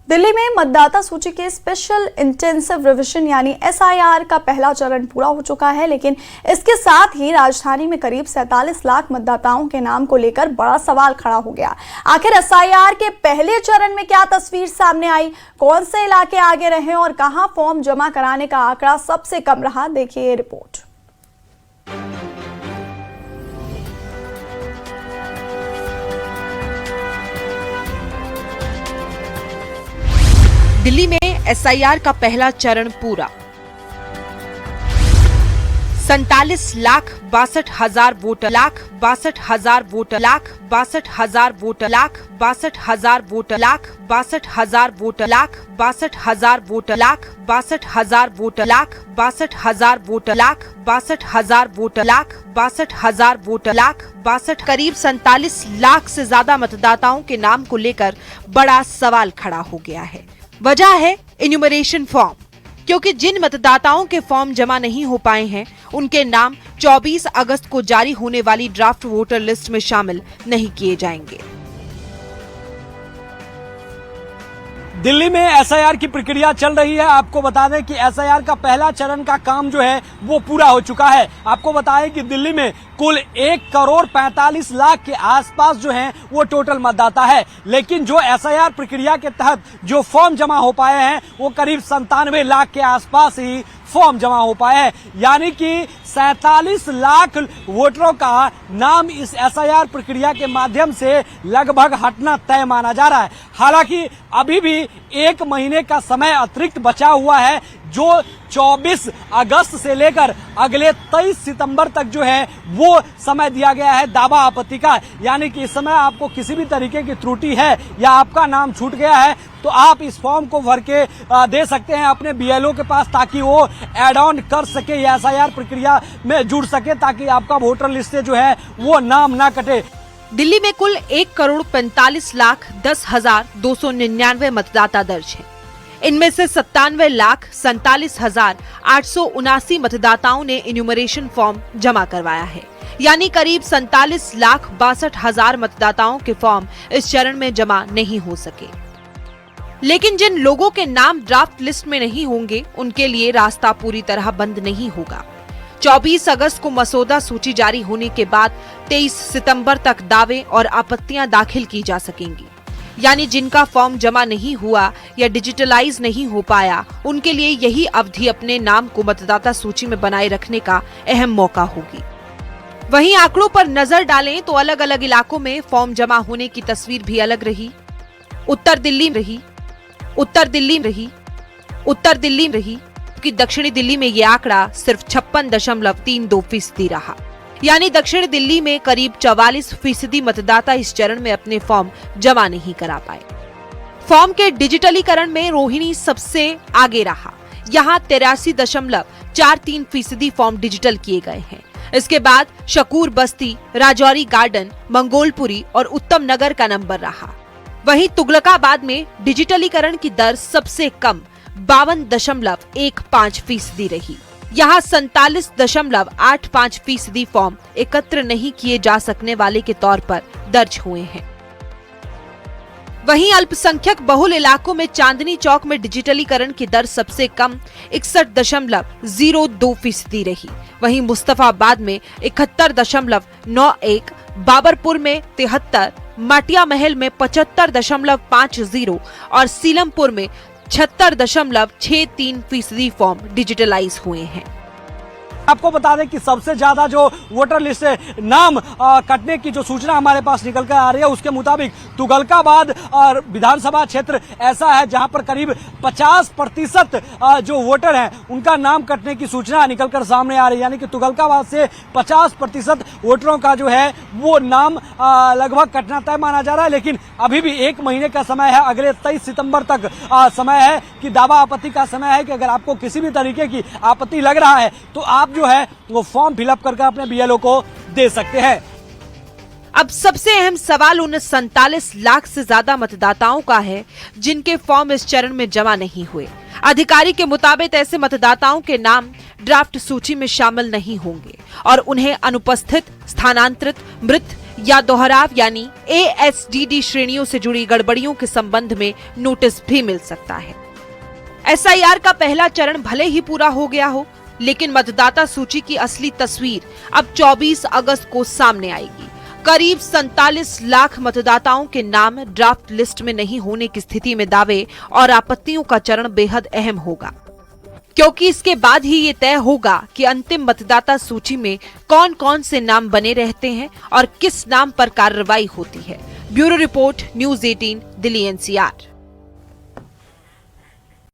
दिल्ली में मतदाता सूची के स्पेशल इंटेंसिव रिवीजन यानी SIR का पहला चरण पूरा हो चुका है, लेकिन इसके साथ ही राजधानी में करीब 47 लाख मतदाताओं के नाम को लेकर बड़ा सवाल खड़ा हो गया। आखिर SIR के पहले चरण में क्या तस्वीर सामने आई, कौन से इलाके आगे रहे और कहां फॉर्म जमा कराने का आंकड़ा सबसे कम रहा, देखिए ये रिपोर्ट। दिल्ली में SIR का पहला चरण पूरा। 47,62,000 voter, 62,000 voter, 62,000 voter, 62,000 voter, 62,000 voter, 62,000 voter, 62,000 voter, 62,000 voter, 62,000 voter, 62,000 voter, 62 करीब 47 लाख से ज्यादा मतदाताओं के नाम को लेकर बड़ा सवाल खड़ा हो गया है। वजह है इन्यूमरेशन फॉर्म, क्योंकि जिन मतदाताओं के फॉर्म जमा नहीं हो पाए हैं उनके नाम 24 अगस्त को जारी होने वाली ड्राफ्ट वोटर लिस्ट में शामिल नहीं किए जाएंगे। दिल्ली में SIR की प्रक्रिया चल रही है। आपको बता दें कि SIR का पहला चरण का काम जो है वो पूरा हो चुका है। आपको बताएं कि दिल्ली में कुल 1,45,00,000 के आसपास जो हैं वो टोटल मतदाता है, लेकिन जो SIR प्रक्रिया के तहत जो फॉर्म जमा हो पाए हैं वो करीब 97 लाख के आसपास ही फॉर्म जमा हो पाए हैं, यानी कि 47 लाख वोटरों का नाम इस SIR प्रक्रिया के माध्यम से लगभग हटना तय माना जा रहा है। हालांकि अभी भी 1 महीने का समय अतिरिक्त बचा हुआ है, जो 24 अगस्त से लेकर अगले 23 सितंबर तक जो है वो समय दिया गया है दावा आपत्ति का। यानी कि इस समय आपको किसी भी तरीके की त्रुटि है या आपका नाम छूट गया है तो आप इस फॉर्म को भर के दे सकते हैं अपने BLO के पास, ताकि वो एड ऑन कर सके या SIR प्रक्रिया में जुड़ सके, ताकि आपका वोटर लिस्ट से जो है वो नाम ना कटे। दिल्ली में कुल 1,45,10,299 मतदाता दर्ज हैं। इनमें से 97,47,879 मतदाताओं ने इन्यूमरेशन फॉर्म जमा करवाया है, यानी करीब 47,62,000 मतदाताओं के फॉर्म इस चरण में जमा नहीं हो सके। लेकिन जिन लोगों के नाम ड्राफ्ट लिस्ट में नहीं होंगे उनके लिए रास्ता पूरी तरह बंद नहीं होगा। 24 अगस्त को मसौदा सूची जारी होने के बाद 23 सितंबर तक दावे और आपत्तियां दाखिल की जा सकेंगी, यानी जिनका फॉर्म जमा नहीं हुआ या डिजिटलाइज नहीं हो पाया उनके लिए यही अवधि अपने नाम को मतदाता सूची में बनाए रखने का अहम मौका होगी। वहीं आंकड़ों पर नजर डालें तो अलग अलग इलाकों में फॉर्म जमा होने की तस्वीर भी अलग रही। उत्तर दिल्ली रही कि दक्षिणी दिल्ली में ये आंकड़ा सिर्फ 56.32% रहा, यानी दक्षिण दिल्ली में करीब 44% मतदाता इस चरण में अपने फॉर्म जमा नहीं करा पाए। फॉर्म के डिजिटलीकरण में रोहिणी सबसे आगे रहा। यहाँ 83.43% फॉर्म डिजिटल किए गए हैं। इसके बाद शकूर बस्ती, राजौरी गार्डन, मंगोलपुरी और उत्तम नगर का नंबर रहा। वहीं तुगलकाबाद में डिजिटलीकरण की दर सबसे कम 52.15% रही। यहाँ 47.85% फॉर्म एकत्र नहीं किए जा सकने वाले के तौर पर दर्ज हुए हैं। वहीं अल्पसंख्यक बहुल इलाकों में चांदनी चौक में डिजिटलीकरण की दर सबसे कम 61.02% रही। वहीं मुस्तफाबाद में 71.91, बाबरपुर में 73, माटिया महल में 75.50 और सीलमपुर में 76.63% फॉर्म डिजिटलाइज हुए हैं। आपको बता दें कि सबसे ज्यादा जो वोटर लिस्ट से नाम कटने की जो सूचना हमारे पास निकल कर आ रही है उसके मुताबिक तुगलकाबाद और विधानसभा क्षेत्र ऐसा है जहां पर करीब 50% जो वोटर हैं उनका नाम कटने की सूचना निकल कर सामने आ रही है। यानी कि तुगलकाबाद से 50% वोटरों का जो है वो नाम लगभग कटना तय माना जा रहा है, लेकिन अभी भी 1 महीने का समय है। अगले 23 सितंबर तक समय है कि दावा आपत्ति का समय है कि अगर आपको किसी भी तरीके की आपत्ति लग रहा है तो आप जो है वो फॉर्म फिलअप करके अपने BLO को दे सकते हैं। अब सबसे अहम सवाल उन 47 लाख से ज्यादा मतदाताओं का है जिनके फॉर्म इस चरण में जमा नहीं हुए। अधिकारी के मुताबिक ऐसे मतदाताओं के नाम ड्राफ्ट सूची में शामिल नहीं होंगे और उन्हें अनुपस्थित, स्थानांतरित, मृत या दोहराव यानी ASDD श्रेणियों से जुड़ी गड़बड़ियों के संबंध में नोटिस भी मिल सकता है। SIR का पहला चरण भले ही पूरा हो गया हो, लेकिन मतदाता सूची की असली तस्वीर अब 24 अगस्त को सामने आएगी। करीब 47 लाख मतदाताओं के नाम ड्राफ्ट लिस्ट में नहीं होने की स्थिति में दावे और आपत्तियों का चरण बेहद अहम होगा, क्योंकि इसके बाद ही ये तय होगा कि अंतिम मतदाता सूची में कौन कौन से नाम बने रहते हैं और किस नाम पर कार्रवाई होती है। Bureau report, news 18, Delhi NCR।